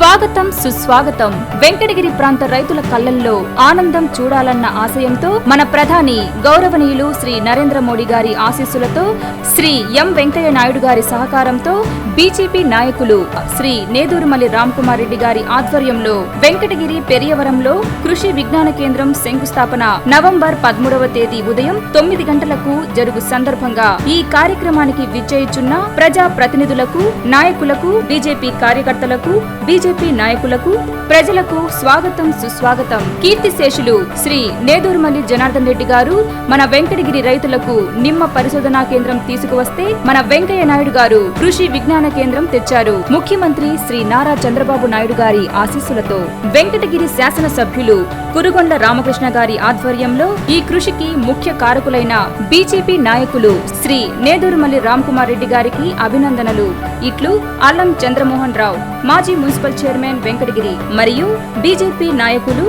స్వాగతం సుస్వాగతం. వెంకటగిరి ప్రాంత రైతుల కళ్లల్లో ఆనందం చూడాలన్న ఆశయంతో మన ప్రధాని గౌరవనీయులు శ్రీ నరేంద్ర మోడీ గారి ఆశీస్సులతో శ్రీ ఎం వెంకయ్య నాయుడు గారి సహకారంతో బీజేపీ నాయకులు శ్రీ నేదూరుమల్లి రామ్కుమార్ రెడ్డి గారి ఆధ్వర్యంలో వెంకటగిరి పెరియవరంలో కృషి విజ్ఞాన కేంద్రం శంకుస్థాపన నవంబర్ 13వ తేదీ ఉదయం 9 గంటలకు జరుగు సందర్భంగా ఈ కార్యక్రమానికి విచ్చేయుచున్న ప్రజా ప్రతినిధులకు, నాయకులకు, బీజేపీ కార్యకర్తలకు, బీజేపీ నాయకులకు, ప్రజలకు స్వాగతం సుస్వాగతం. కీర్తిశేషులు శ్రీ నేదూరుమల్లి జనార్దన్ రెడ్డి గారు మన వెంకటగిరి రైతులకు నిమ్మ పరిశోధనా కేంద్రం తీసుకువస్తే మన వెంకయ్య నాయుడు గారు కృషి విజ్ఞాన కేంద్రం తెచ్చారు. ముఖ్యమంత్రి శ్రీ నారా చంద్రబాబు నాయుడు గారి ఆశీస్సులతో వెంకటగిరి శాసనసభ్యులు కురుగొండ రామకృష్ణ గారి ఆధ్వర్యంలో ఈ కృషికి ముఖ్య కారకులైన బీజేపీ నాయకులు శ్రీ నేదూరుమల్లి రామ్కుమార్ రెడ్డి గారికి అభినందనలు. ఇట్లు అల్లం చంద్రమోహన్ రావు, మాజీ మున్సిపల్ చైర్మన్ వెంకటగిరి మరియు బీజేపీ నాయకులు